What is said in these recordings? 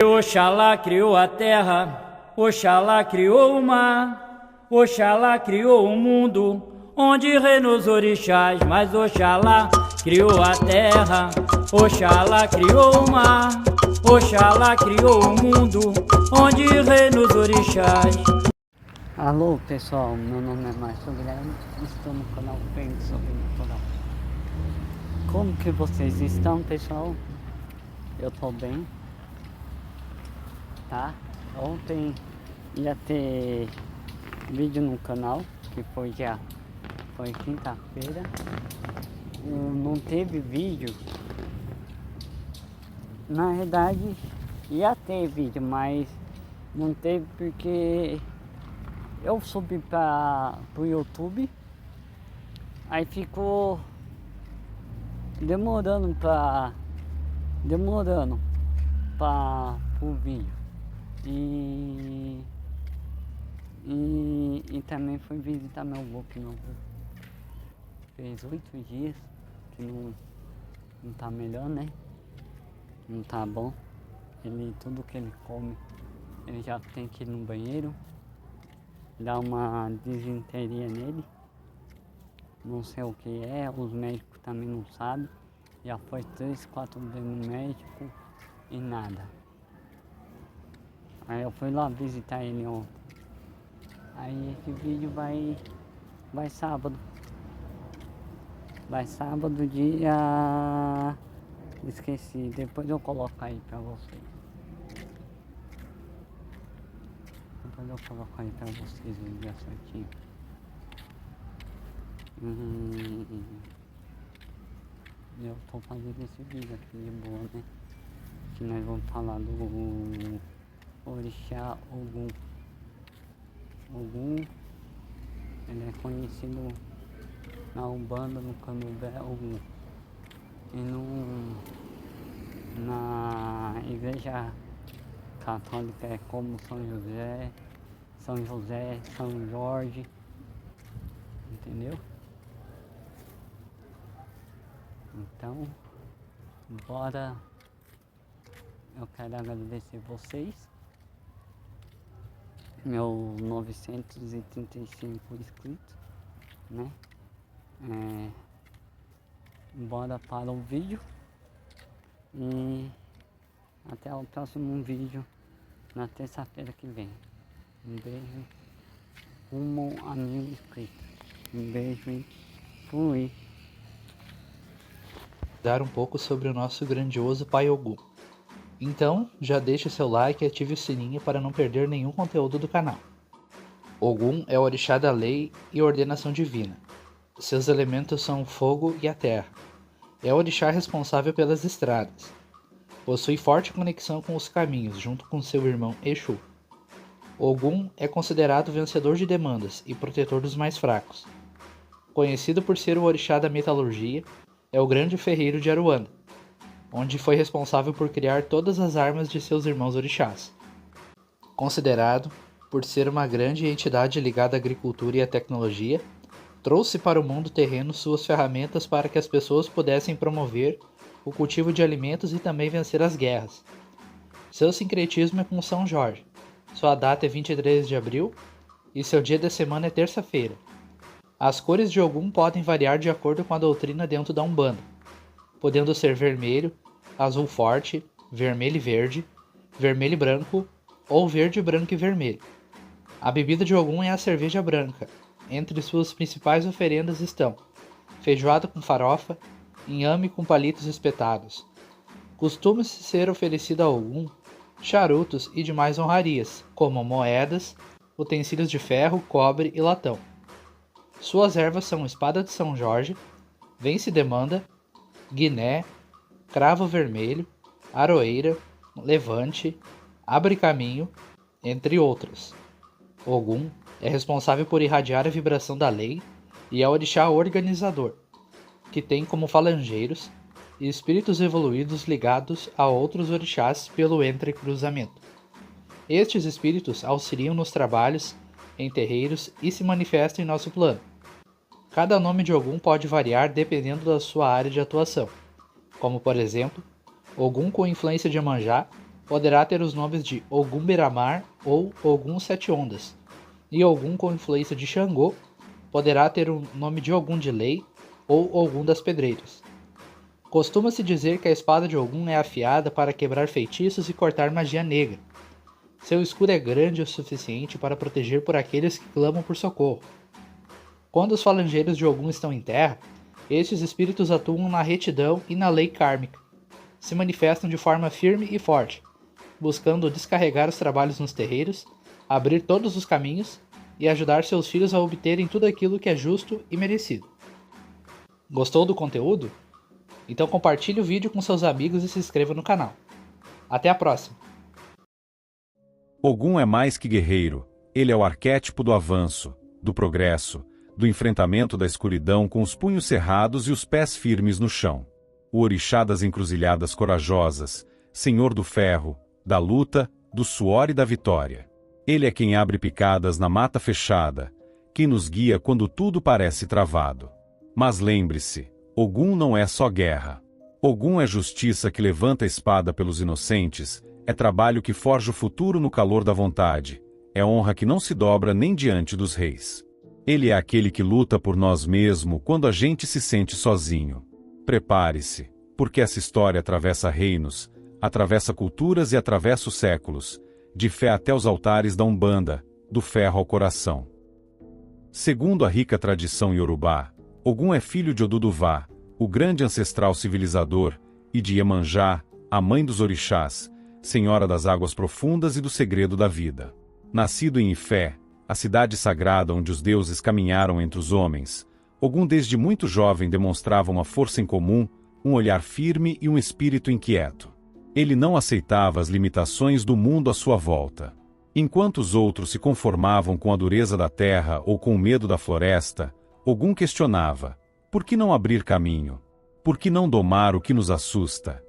Oxalá criou a terra, Oxalá criou o mar, Oxalá criou o mundo, onde reinou os orixás. Mas Oxalá criou a terra, Oxalá criou o mar, Oxalá criou o mundo, onde reinou os orixás. Alô pessoal, meu nome é Márcio Guilherme, estou no canal Penso Sobrenatural. Como que vocês estão, pessoal? Eu tô bem, tá? Ontem ia ter vídeo no canal, que foi quinta-feira. Não teve vídeo. Na verdade ia ter vídeo, mas não teve porque eu subi pro YouTube, aí ficou demorando pro vídeo. E também fui visitar meu avô, que meu avô fez 8 dias que não tá melhor, né? Não tá bom. Tudo que ele come, ele já tem que ir no banheiro. Dá uma disenteria nele. Não sei o que é, os médicos também não sabem. Já foi 3, 4 vezes no médico e nada. Aí eu fui lá visitar ele ontem. Aí esse vídeo vai sábado. Vai sábado, dia... Esqueci, depois eu coloco aí pra vocês. Depois eu coloco aí pra vocês o dia certinho. Eu tô fazendo esse vídeo aqui de boa, né? Que nós vamos falar do orixá Ogum. Ogum, ele é conhecido na Umbanda, no Candomblé, Ogum. E na igreja católica é como São José, São Jorge, entendeu? Então, bora. Eu quero agradecer vocês, meu 935 inscritos, né? Bora para o vídeo e até o próximo vídeo na terça-feira que vem. Um beijo rumo a 1000 inscritos. Um beijo e fui. Dar um pouco sobre o nosso grandioso Pai Ogum. Então, já deixe seu like e ative o sininho para não perder nenhum conteúdo do canal. Ogum é o orixá da lei e ordenação divina. Seus elementos são o fogo e a terra. É o orixá responsável pelas estradas. Possui forte conexão com os caminhos, junto com seu irmão Exu. Ogum é considerado vencedor de demandas e protetor dos mais fracos. Conhecido por ser o orixá da metalurgia, é o grande ferreiro de Aruanda, onde foi responsável por criar todas as armas de seus irmãos orixás. Considerado por ser uma grande entidade ligada à agricultura e à tecnologia, trouxe para o mundo terreno suas ferramentas para que as pessoas pudessem promover o cultivo de alimentos e também vencer as guerras. Seu sincretismo é com São Jorge. Sua data é 23 de abril e seu dia da semana é terça-feira. As cores de Ogum podem variar de acordo com a doutrina dentro da Umbanda, podendo ser vermelho, azul forte, vermelho e verde, vermelho e branco ou verde, branco e vermelho. A bebida de Ogum é a cerveja branca. Entre suas principais oferendas estão feijoada com farofa, inhame com palitos espetados. Costuma-se ser oferecido a Ogum charutos e demais honrarias, como moedas, utensílios de ferro, cobre e latão. Suas ervas são espada de São Jorge, vence-demanda, guiné, cravo vermelho, aroeira, levante, abre-caminho, entre outras. Ogum é responsável por irradiar a vibração da lei e é o orixá organizador, que tem como falangeiros e espíritos evoluídos ligados a outros orixás pelo entrecruzamento. Estes espíritos auxiliam nos trabalhos, em terreiros e se manifestam em nosso plano. Cada nome de Ogum pode variar dependendo da sua área de atuação, como por exemplo, Ogum com influência de Iemanjá poderá ter os nomes de Ogum Beira-Mar ou Ogum Sete Ondas, e Ogum com influência de Xangô poderá ter o nome de Ogum de Lei ou Ogum das Pedreiras. Costuma-se dizer que a espada de Ogum é afiada para quebrar feitiços e cortar magia negra. Seu escudo é grande o suficiente para proteger por aqueles que clamam por socorro. Quando os falangeiros de Ogum estão em terra, estes espíritos atuam na retidão e na lei kármica. Se manifestam de forma firme e forte, buscando descarregar os trabalhos nos terreiros, abrir todos os caminhos e ajudar seus filhos a obterem tudo aquilo que é justo e merecido. Gostou do conteúdo? Então compartilhe o vídeo com seus amigos e se inscreva no canal. Até a próxima! Ogum é mais que guerreiro, ele é o arquétipo do avanço, do progresso, do enfrentamento da escuridão com os punhos cerrados e os pés firmes no chão. O orixá das encruzilhadas corajosas, senhor do ferro, da luta, do suor e da vitória. Ele é quem abre picadas na mata fechada, quem nos guia quando tudo parece travado. Mas lembre-se, Ogum não é só guerra. Ogum é justiça que levanta a espada pelos inocentes, é trabalho que forja o futuro no calor da vontade, é honra que não se dobra nem diante dos reis. Ele é aquele que luta por nós mesmos quando a gente se sente sozinho. Prepare-se, porque essa história atravessa reinos, atravessa culturas e atravessa os séculos, de fé até os altares da Umbanda, do ferro ao coração. Segundo a rica tradição iorubá, Ogum é filho de Oduduvá, o grande ancestral civilizador, e de Iemanjá, a mãe dos orixás, senhora das águas profundas e do segredo da vida. Nascido em Ifé, a cidade sagrada onde os deuses caminharam entre os homens, Ogum desde muito jovem demonstrava uma força incomum, um olhar firme e um espírito inquieto. Ele não aceitava as limitações do mundo à sua volta. Enquanto os outros se conformavam com a dureza da terra ou com o medo da floresta, Ogum questionava: por que não abrir caminho? Por que não domar o que nos assusta?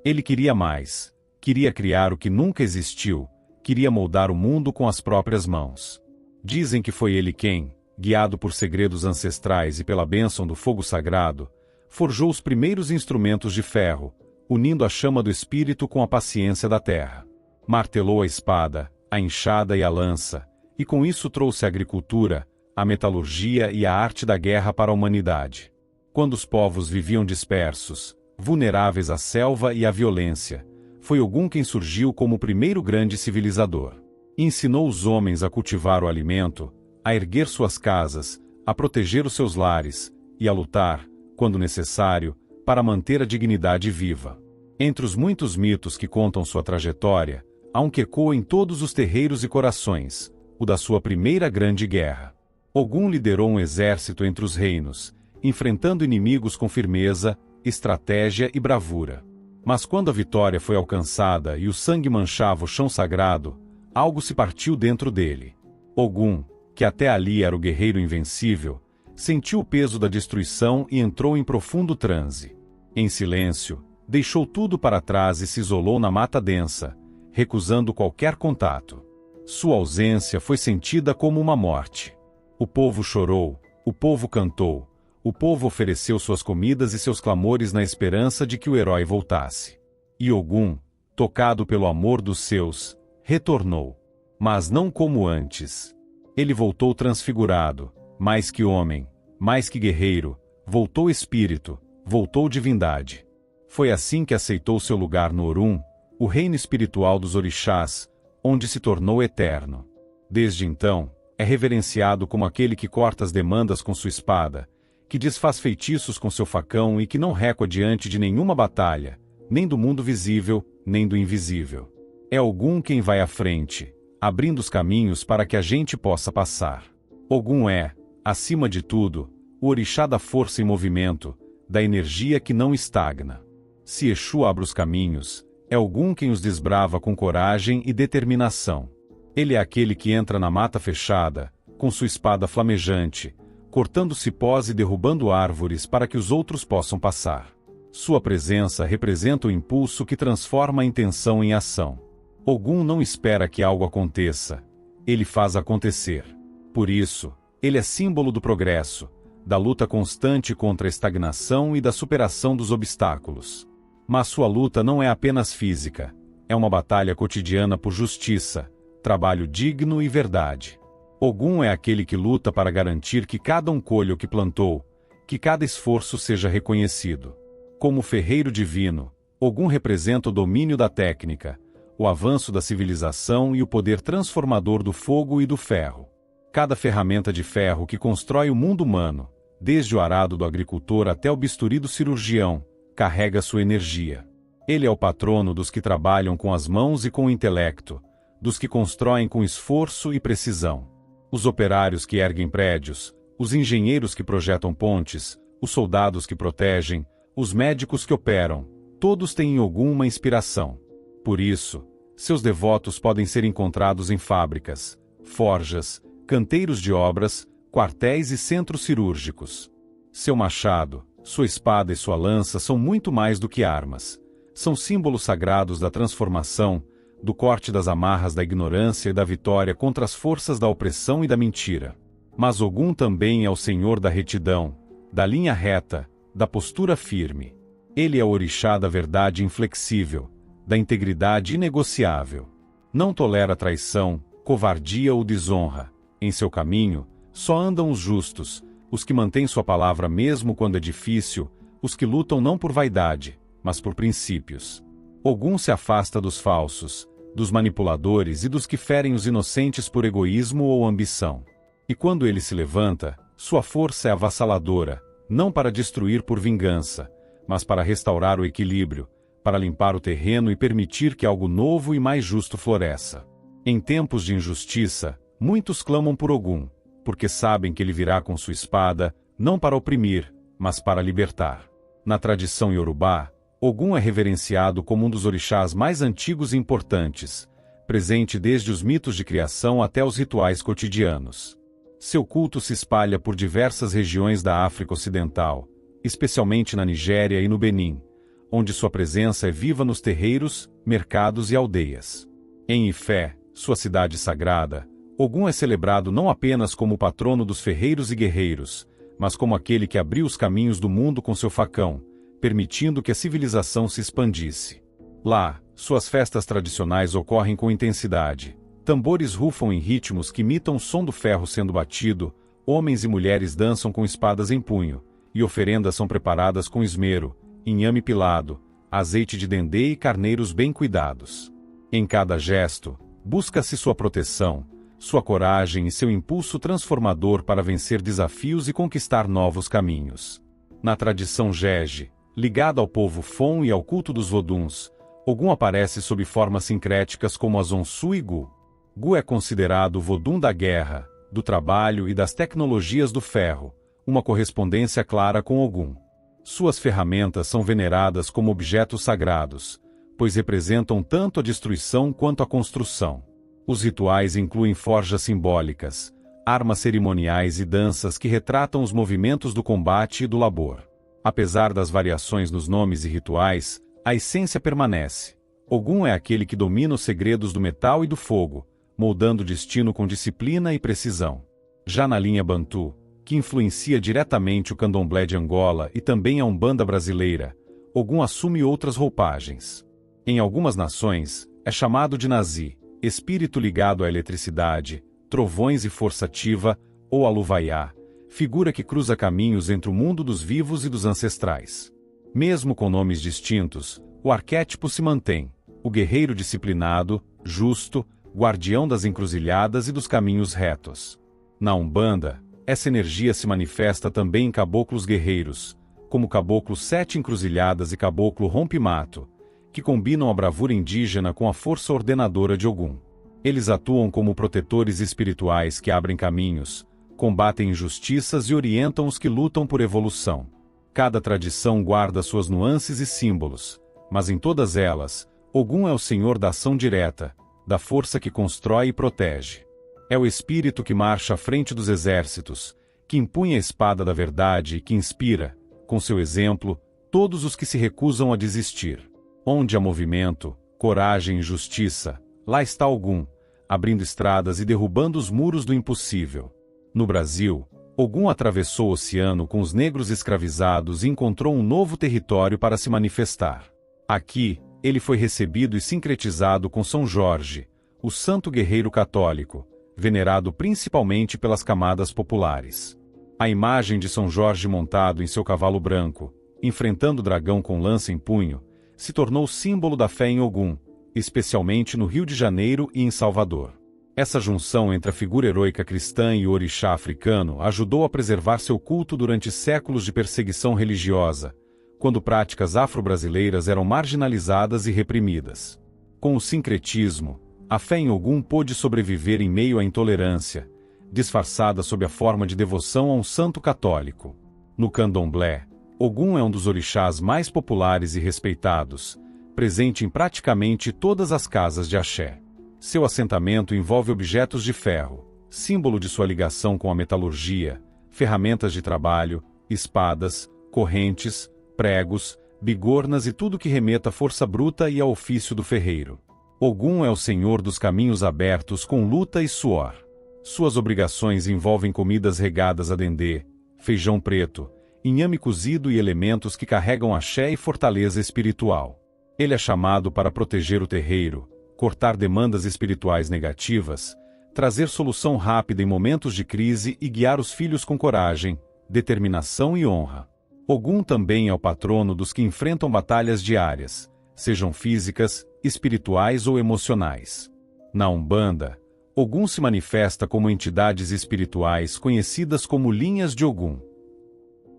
Ele queria mais, queria criar o que nunca existiu, queria moldar o mundo com as próprias mãos. Dizem que foi ele quem, guiado por segredos ancestrais e pela bênção do fogo sagrado, forjou os primeiros instrumentos de ferro, unindo a chama do espírito com a paciência da terra. Martelou a espada, a enxada e a lança, e com isso trouxe a agricultura, a metalurgia e a arte da guerra para a humanidade. Quando os povos viviam dispersos, vulneráveis à selva e à violência, foi Ogum quem surgiu como o primeiro grande civilizador. Ensinou os homens a cultivar o alimento, a erguer suas casas, a proteger os seus lares, e a lutar, quando necessário, para manter a dignidade viva. Entre os muitos mitos que contam sua trajetória, há um que ecoa em todos os terreiros e corações, o da sua primeira grande guerra. Ogum liderou um exército entre os reinos, enfrentando inimigos com firmeza, estratégia e bravura. Mas quando a vitória foi alcançada e o sangue manchava o chão sagrado, algo se partiu dentro dele. Ogum, que até ali era o guerreiro invencível, sentiu o peso da destruição e entrou em profundo transe. Em silêncio, deixou tudo para trás e se isolou na mata densa, recusando qualquer contato. Sua ausência foi sentida como uma morte. O povo chorou, o povo cantou, o povo ofereceu suas comidas e seus clamores na esperança de que o herói voltasse. E Ogum, tocado pelo amor dos seus, retornou. Mas não como antes. Ele voltou transfigurado, mais que homem, mais que guerreiro, voltou espírito, voltou divindade. Foi assim que aceitou seu lugar no Orum, o reino espiritual dos orixás, onde se tornou eterno. Desde então, é reverenciado como aquele que corta as demandas com sua espada, que desfaz feitiços com seu facão e que não recua diante de nenhuma batalha, nem do mundo visível, nem do invisível. É Ogum quem vai à frente, abrindo os caminhos para que a gente possa passar. Ogum é, acima de tudo, o orixá da força em movimento, da energia que não estagna. Se Exu abre os caminhos, é Ogum quem os desbrava com coragem e determinação. Ele é aquele que entra na mata fechada, com sua espada flamejante, cortando cipós e derrubando árvores para que os outros possam passar. Sua presença representa o impulso que transforma a intenção em ação. Ogum não espera que algo aconteça, ele faz acontecer. Por isso, ele é símbolo do progresso, da luta constante contra a estagnação e da superação dos obstáculos. Mas sua luta não é apenas física, É uma batalha cotidiana por justiça, trabalho digno e verdade. Ogum é aquele que luta para garantir que cada um colha o que plantou, que cada esforço seja reconhecido. Como ferreiro divino, Ogum representa o domínio da técnica, o avanço da civilização e o poder transformador do fogo e do ferro. Cada ferramenta de ferro que constrói o mundo humano, desde o arado do agricultor até o bisturi do cirurgião, carrega sua energia. Ele é o patrono dos que trabalham com as mãos e com o intelecto, dos que constroem com esforço e precisão. Os operários que erguem prédios, os engenheiros que projetam pontes, os soldados que protegem, os médicos que operam, todos têm em Ogum uma inspiração. Por isso, seus devotos podem ser encontrados em fábricas, forjas, canteiros de obras, quartéis e centros cirúrgicos. Seu machado, sua espada e sua lança são muito mais do que armas. São símbolos sagrados da transformação, do corte das amarras da ignorância e da vitória contra as forças da opressão e da mentira. Mas Ogum também é o senhor da retidão, da linha reta, da postura firme. Ele é o orixá da verdade inflexível, da integridade inegociável. Não tolera traição, covardia ou desonra. Em seu caminho, só andam os justos, os que mantêm sua palavra mesmo quando é difícil, os que lutam não por vaidade, mas por princípios. Ogum se afasta dos falsos, dos manipuladores e dos que ferem os inocentes por egoísmo ou ambição. E quando ele se levanta, sua força é avassaladora, não para destruir por vingança, mas para restaurar o equilíbrio, para limpar o terreno e permitir que algo novo e mais justo floresça. Em tempos de injustiça, muitos clamam por Ogum, porque sabem que ele virá com sua espada, não para oprimir, mas para libertar. Na tradição iorubá, Ogum é reverenciado como um dos orixás mais antigos e importantes, presente desde os mitos de criação até os rituais cotidianos. Seu culto se espalha por diversas regiões da África Ocidental, especialmente na Nigéria e no Benin, onde sua presença é viva nos terreiros, mercados e aldeias. Em Ifé, sua cidade sagrada, Ogum é celebrado não apenas como o patrono dos ferreiros e guerreiros, mas como aquele que abriu os caminhos do mundo com seu facão, permitindo que a civilização se expandisse. Lá, suas festas tradicionais ocorrem com intensidade. Tambores rufam em ritmos que imitam o som do ferro sendo batido, homens e mulheres dançam com espadas em punho, e oferendas são preparadas com esmero, inhame pilado, azeite de dendê e carneiros bem cuidados. Em cada gesto, busca-se sua proteção, sua coragem e seu impulso transformador para vencer desafios e conquistar novos caminhos. Na tradição Jeje, ligada ao povo Fon e ao culto dos Voduns, Ogum aparece sob formas sincréticas como as Onsu e Gu. Gu é considerado o Vodun da guerra, do trabalho e das tecnologias do ferro, uma correspondência clara com Ogum. Suas ferramentas são veneradas como objetos sagrados, pois representam tanto a destruição quanto a construção. Os rituais incluem forjas simbólicas, armas cerimoniais e danças que retratam os movimentos do combate e do labor. Apesar das variações nos nomes e rituais, a essência permanece. Ogum é aquele que domina os segredos do metal e do fogo, moldando o destino com disciplina e precisão. Já na linha Bantu, que influencia diretamente o candomblé de Angola e também a Umbanda brasileira, Ogum assume outras roupagens. Em algumas nações, é chamado de Nazi, espírito ligado à eletricidade, trovões e força ativa, ou Aluvaiá, figura que cruza caminhos entre o mundo dos vivos e dos ancestrais. Mesmo com nomes distintos, o arquétipo se mantém, o guerreiro disciplinado, justo, guardião das encruzilhadas e dos caminhos retos. Na Umbanda, essa energia se manifesta também em caboclos guerreiros, como o caboclo Sete Encruzilhadas e caboclo Rompe-Mato, que combinam a bravura indígena com a força ordenadora de Ogum. Eles atuam como protetores espirituais que abrem caminhos, combatem injustiças e orientam os que lutam por evolução. Cada tradição guarda suas nuances e símbolos, mas em todas elas, Ogum é o senhor da ação direta, da força que constrói e protege. É o espírito que marcha à frente dos exércitos, que empunha a espada da verdade e que inspira, com seu exemplo, todos os que se recusam a desistir. Onde há movimento, coragem e justiça, lá está Ogum, abrindo estradas e derrubando os muros do impossível. No Brasil, Ogum atravessou o oceano com os negros escravizados e encontrou um novo território para se manifestar. Aqui, Ele foi recebido e sincretizado com São Jorge, o santo guerreiro católico, venerado principalmente pelas camadas populares. A imagem de São Jorge montado em seu cavalo branco, enfrentando o dragão com lança em punho, se tornou símbolo da fé em Ogum, especialmente no Rio de Janeiro e em Salvador. Essa junção entre a figura heróica cristã e o orixá africano ajudou a preservar seu culto durante séculos de perseguição religiosa, quando práticas afro-brasileiras eram marginalizadas e reprimidas. Com o sincretismo, a fé em Ogum pôde sobreviver em meio à intolerância, disfarçada sob a forma de devoção a um santo católico. No candomblé, Ogum é um dos orixás mais populares e respeitados, presente em praticamente todas as casas de axé. Seu assentamento envolve objetos de ferro, símbolo de sua ligação com a metalurgia, ferramentas de trabalho, espadas, correntes, pregos, bigornas e tudo que remeta à força bruta e ao ofício do ferreiro. Ogum é o senhor dos caminhos abertos com luta e suor. Suas obrigações envolvem comidas regadas a dendê, feijão preto, inhame cozido e elementos que carregam axé e fortaleza espiritual. Ele é chamado para proteger o terreiro, cortar demandas espirituais negativas, trazer solução rápida em momentos de crise e guiar os filhos com coragem, determinação e honra. Ogum também é o patrono dos que enfrentam batalhas diárias, sejam físicas, espirituais ou emocionais. Na Umbanda, Ogum se manifesta como entidades espirituais conhecidas como linhas de Ogum.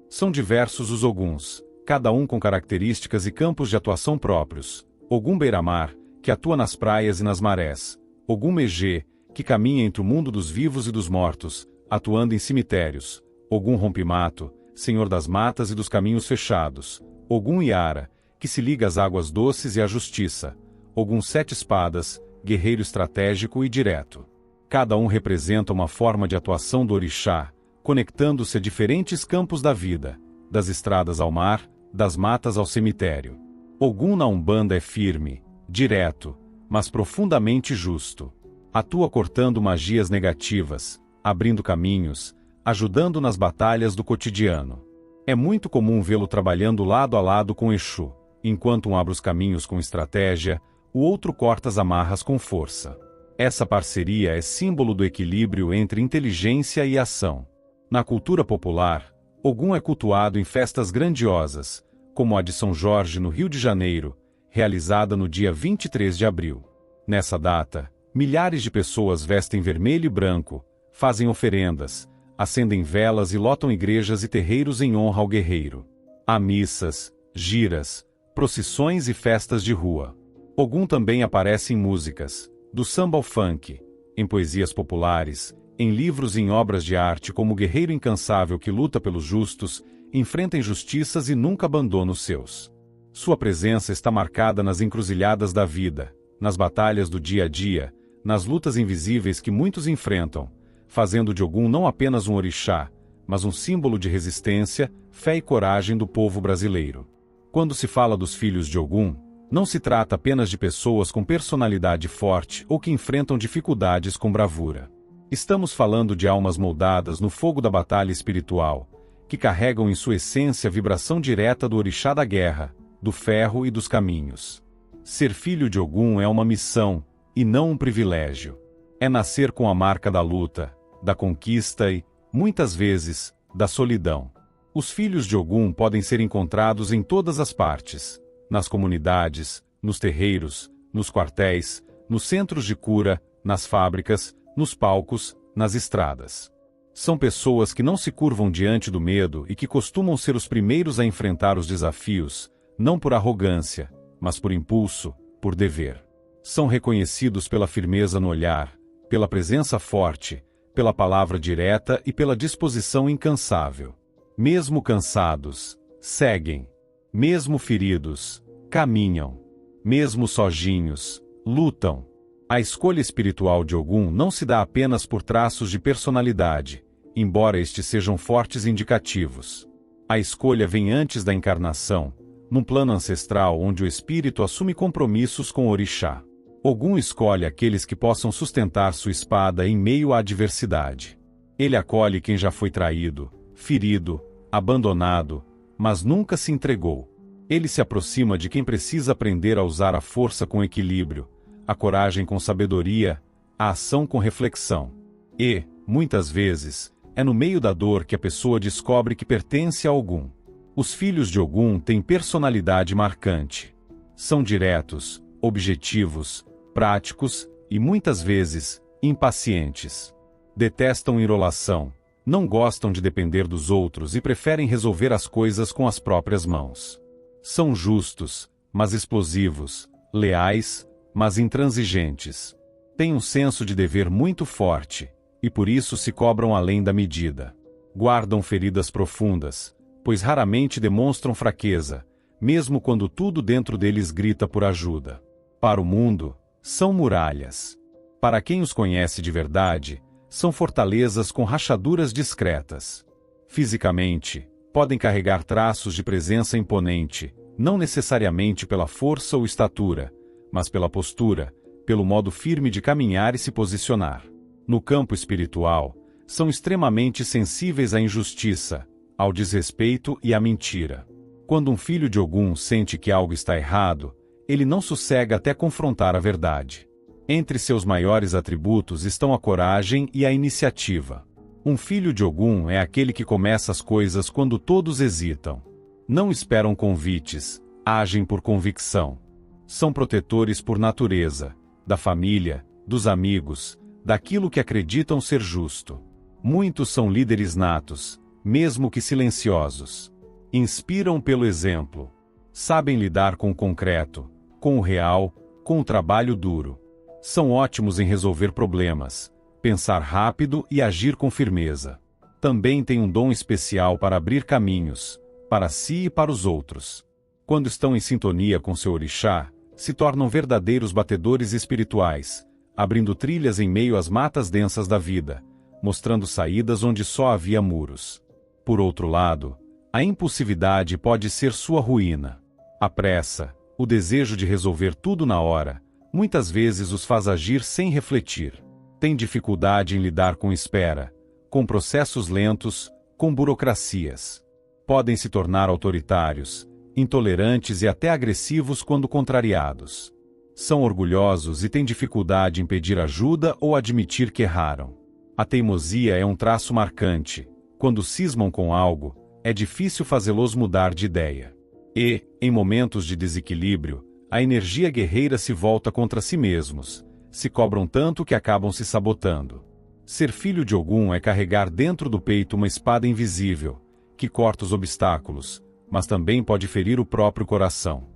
São diversos os Oguns, cada um com características e campos de atuação próprios. Ogum Beira-Mar, que atua nas praias e nas marés. Ogum Megê, que caminha entre o mundo dos vivos e dos mortos, atuando em cemitérios. Ogum Rompimato, senhor das matas e dos caminhos fechados. Ogum Iara, que se liga às águas doces e à justiça. Ogum Sete Espadas, guerreiro estratégico e direto. Cada um representa uma forma de atuação do orixá, conectando-se a diferentes campos da vida, das estradas ao mar, das matas ao cemitério. Ogum na Umbanda é firme, direto, mas profundamente justo. Atua cortando magias negativas, abrindo caminhos, ajudando nas batalhas do cotidiano. É muito comum vê-lo trabalhando lado a lado com Exu, enquanto um abre os caminhos com estratégia, o outro corta as amarras com força. Essa parceria é símbolo do equilíbrio entre inteligência e ação. Na cultura popular, Ogum é cultuado em festas grandiosas, como a de São Jorge no Rio de Janeiro, realizada no dia 23 de abril. Nessa data, milhares de pessoas vestem vermelho e branco, fazem oferendas, acendem velas e lotam igrejas e terreiros em honra ao guerreiro. Há missas, giras, procissões e festas de rua. Ogum também aparece em músicas, do samba ao funk, em poesias populares, em livros e em obras de arte como o guerreiro incansável que luta pelos justos, enfrenta injustiças e nunca abandona os seus. Sua presença está marcada nas encruzilhadas da vida, nas batalhas do dia a dia, nas lutas invisíveis que muitos enfrentam, fazendo de Ogum não apenas um orixá, mas um símbolo de resistência, fé e coragem do povo brasileiro. Quando se fala dos filhos de Ogum, não se trata apenas de pessoas com personalidade forte ou que enfrentam dificuldades com bravura. Estamos falando de almas moldadas no fogo da batalha espiritual, que carregam em sua essência a vibração direta do orixá da guerra, do ferro e dos caminhos. Ser filho de Ogum é uma missão, e não um privilégio. É nascer com a marca da luta, da conquista e, muitas vezes, da solidão. Os filhos de Ogum podem ser encontrados em todas as partes, nas comunidades, nos terreiros, nos quartéis, nos centros de cura, nas fábricas, nos palcos, nas estradas. São pessoas que não se curvam diante do medo e que costumam ser os primeiros a enfrentar os desafios, não por arrogância, mas por impulso, por dever. São reconhecidos pela firmeza no olhar, pela presença forte, pela palavra direta e pela disposição incansável. Mesmo cansados, seguem. Mesmo feridos, caminham. Mesmo sozinhos, lutam. A escolha espiritual de Ogum não se dá apenas por traços de personalidade, embora estes sejam fortes indicativos. A escolha vem antes da encarnação, num plano ancestral onde o espírito assume compromissos com o orixá. Ogum escolhe aqueles que possam sustentar sua espada em meio à adversidade. Ele acolhe quem já foi traído, ferido, abandonado, mas nunca se entregou. Ele se aproxima de quem precisa aprender a usar a força com equilíbrio, a coragem com sabedoria, a ação com reflexão. E, muitas vezes, é no meio da dor que a pessoa descobre que pertence a Ogum. Os filhos de Ogum têm personalidade marcante. São diretos, objetivos, práticos e, muitas vezes, impacientes. Detestam enrolação, não gostam de depender dos outros e preferem resolver as coisas com as próprias mãos. São justos, mas explosivos, leais, mas intransigentes. Têm um senso de dever muito forte, e por isso se cobram além da medida. Guardam feridas profundas, pois raramente demonstram fraqueza, mesmo quando tudo dentro deles grita por ajuda. Para o mundo, são muralhas. Para quem os conhece de verdade, são fortalezas com rachaduras discretas. Fisicamente, podem carregar traços de presença imponente, não necessariamente pela força ou estatura, mas pela postura, pelo modo firme de caminhar e se posicionar. No campo espiritual, são extremamente sensíveis à injustiça, ao desrespeito e à mentira. Quando um filho de Ogum sente que algo está errado, ele não sossega até confrontar a verdade. Entre seus maiores atributos estão a coragem e a iniciativa. Um filho de Ogum é aquele que começa as coisas quando todos hesitam. Não esperam convites, agem por convicção. São protetores por natureza, da família, dos amigos, daquilo que acreditam ser justo. Muitos são líderes natos, mesmo que silenciosos. Inspiram pelo exemplo. Sabem lidar com o concreto, com o real, com o trabalho duro. São ótimos em resolver problemas, pensar rápido e agir com firmeza. Também têm um dom especial para abrir caminhos, para si e para os outros. Quando estão em sintonia com seu orixá, se tornam verdadeiros batedores espirituais, abrindo trilhas em meio às matas densas da vida, mostrando saídas onde só havia muros. Por outro lado, a impulsividade pode ser sua ruína. A pressa, o desejo de resolver tudo na hora, muitas vezes os faz agir sem refletir. Têm dificuldade em lidar com espera, com processos lentos, com burocracias. Podem se tornar autoritários, intolerantes e até agressivos quando contrariados. São orgulhosos e têm dificuldade em pedir ajuda ou admitir que erraram. A teimosia é um traço marcante. Quando cismam com algo, é difícil fazê-los mudar de ideia. E, em momentos de desequilíbrio, a energia guerreira se volta contra si mesmos, se cobram tanto que acabam se sabotando. Ser filho de Ogum é carregar dentro do peito uma espada invisível, que corta os obstáculos, mas também pode ferir o próprio coração.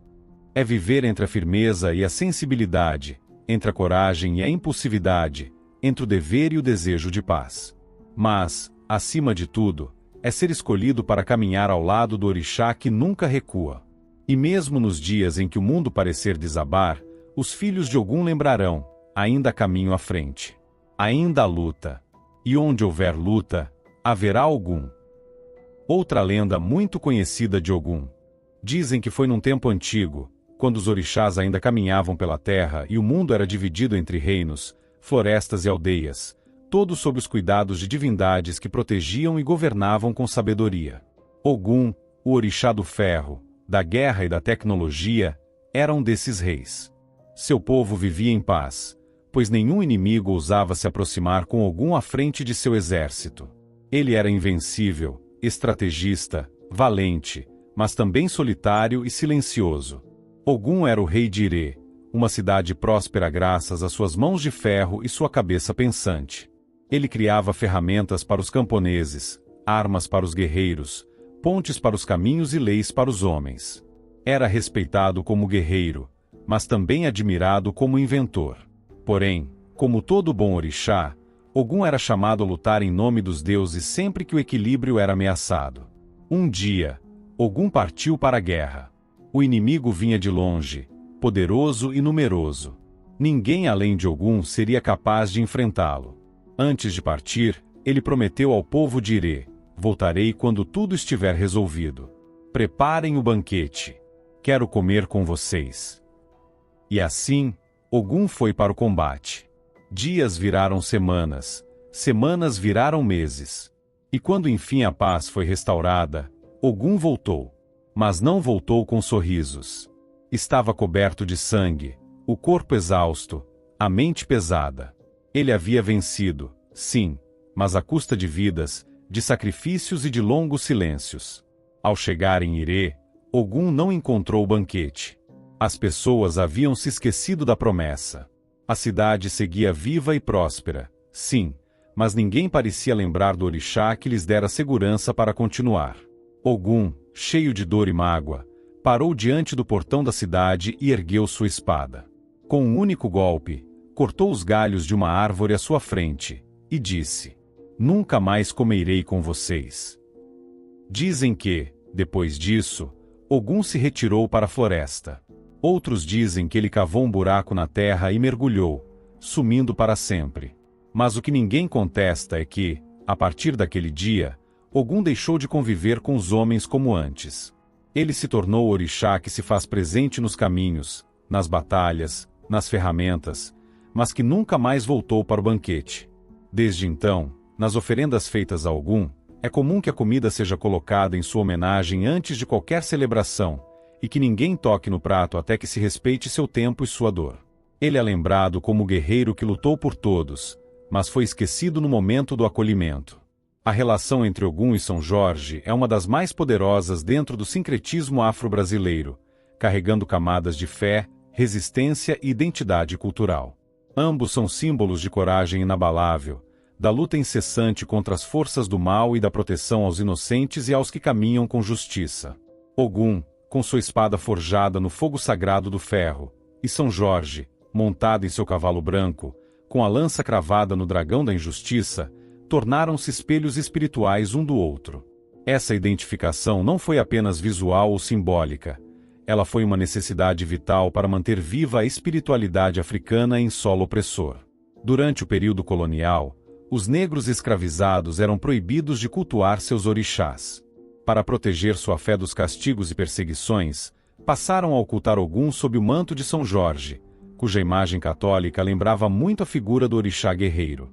É viver entre a firmeza e a sensibilidade, entre a coragem e a impulsividade, entre o dever e o desejo de paz. Mas, acima de tudo, é ser escolhido para caminhar ao lado do orixá que nunca recua. E mesmo nos dias em que o mundo parecer desabar, os filhos de Ogum lembrarão, ainda há caminho à frente. Ainda há luta. E onde houver luta, haverá Ogum. Outra lenda muito conhecida de Ogum. Dizem que foi num tempo antigo, quando os orixás ainda caminhavam pela terra e o mundo era dividido entre reinos, florestas e aldeias, todos sob os cuidados de divindades que protegiam e governavam com sabedoria. Ogum, o orixá do ferro, da guerra e da tecnologia, era um desses reis. Seu povo vivia em paz, pois nenhum inimigo ousava se aproximar com Ogum à frente de seu exército. Ele era invencível, estrategista, valente, mas também solitário e silencioso. Ogum era o rei de Irê, uma cidade próspera graças às suas mãos de ferro e sua cabeça pensante. Ele criava ferramentas para os camponeses, armas para os guerreiros, pontes para os caminhos e leis para os homens. Era respeitado como guerreiro, mas também admirado como inventor. Porém, como todo bom orixá, Ogum era chamado a lutar em nome dos deuses sempre que o equilíbrio era ameaçado. Um dia, Ogum partiu para a guerra. O inimigo vinha de longe, poderoso e numeroso. Ninguém além de Ogum seria capaz de enfrentá-lo. Antes de partir, ele prometeu ao povo de Irê: voltarei quando tudo estiver resolvido. Preparem o banquete. Quero comer com vocês. E assim, Ogum foi para o combate. Dias viraram semanas, semanas viraram meses. E quando enfim a paz foi restaurada, Ogum voltou. mas não voltou com sorrisos. Estava coberto de sangue, o corpo exausto, a mente pesada. Ele havia vencido, sim, mas à custa de vidas, de sacrifícios e de longos silêncios. Ao chegar em Irê, Ogum não encontrou o banquete. As pessoas haviam se esquecido da promessa. A cidade seguia viva e próspera, sim, mas ninguém parecia lembrar do orixá que lhes dera segurança para continuar. Ogum, cheio de dor e mágoa, parou diante do portão da cidade e ergueu sua espada. Com um único golpe, cortou os galhos de uma árvore à sua frente, e disse: "Nunca mais comerei com vocês." Dizem que, depois disso, Ogum se retirou para a floresta. Outros dizem que ele cavou um buraco na terra e mergulhou, sumindo para sempre. Mas o que ninguém contesta é que, a partir daquele dia, Ogum deixou de conviver com os homens como antes. Ele se tornou o orixá que se faz presente nos caminhos, nas batalhas, nas ferramentas, mas que nunca mais voltou para o banquete. Desde então, nas oferendas feitas a Ogum, é comum que a comida seja colocada em sua homenagem antes de qualquer celebração, e que ninguém toque no prato até que se respeite seu tempo e sua dor. Ele é lembrado como o guerreiro que lutou por todos, mas foi esquecido no momento do acolhimento. A relação entre Ogum e São Jorge é uma das mais poderosas dentro do sincretismo afro-brasileiro, carregando camadas de fé, resistência e identidade cultural. Ambos são símbolos de coragem inabalável, da luta incessante contra as forças do mal e da proteção aos inocentes e aos que caminham com justiça. Ogum, com sua espada forjada no fogo sagrado do ferro, e São Jorge, montado em seu cavalo branco, com a lança cravada no dragão da injustiça, tornaram-se espelhos espirituais um do outro. Essa identificação não foi apenas visual ou simbólica. Ela foi uma necessidade vital para manter viva a espiritualidade africana em solo opressor. Durante o período colonial, os negros escravizados eram proibidos de cultuar seus orixás. Para proteger sua fé dos castigos e perseguições, passaram a ocultar Ogum sob o manto de São Jorge, cuja imagem católica lembrava muito a figura do orixá guerreiro.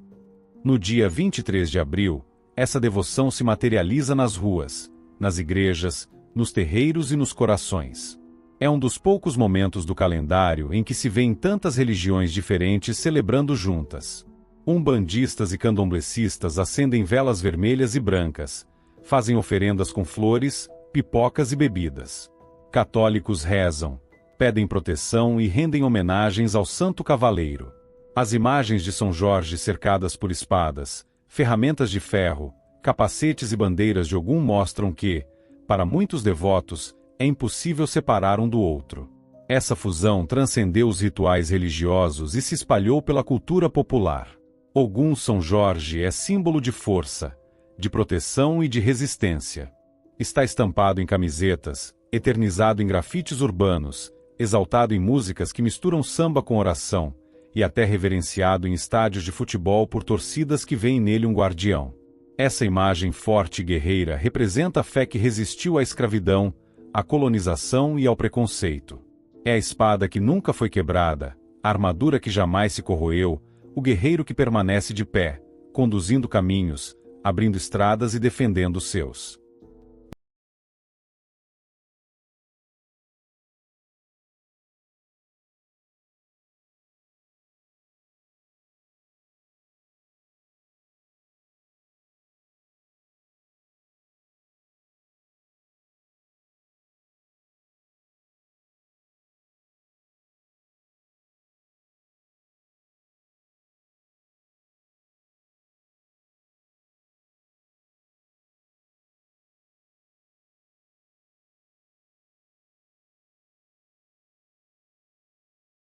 No dia 23 de abril, essa devoção se materializa nas ruas, nas igrejas, nos terreiros e nos corações. É um dos poucos momentos do calendário em que se vêem tantas religiões diferentes celebrando juntas. Umbandistas e candomblecistas acendem velas vermelhas e brancas, fazem oferendas com flores, pipocas e bebidas. Católicos rezam, pedem proteção e rendem homenagens ao Santo Cavaleiro. As imagens de São Jorge cercadas por espadas, ferramentas de ferro, capacetes e bandeiras de Ogum mostram que, para muitos devotos, é impossível separar um do outro. Essa fusão transcendeu os rituais religiosos e se espalhou pela cultura popular. Ogum São Jorge é símbolo de força, de proteção e de resistência. Está estampado em camisetas, eternizado em grafites urbanos, exaltado em músicas que misturam samba com oração, e até reverenciado em estádios de futebol por torcidas que veem nele um guardião. Essa imagem forte e guerreira representa a fé que resistiu à escravidão, à colonização e ao preconceito. É a espada que nunca foi quebrada, a armadura que jamais se corroeu, o guerreiro que permanece de pé, conduzindo caminhos, abrindo estradas e defendendo os seus.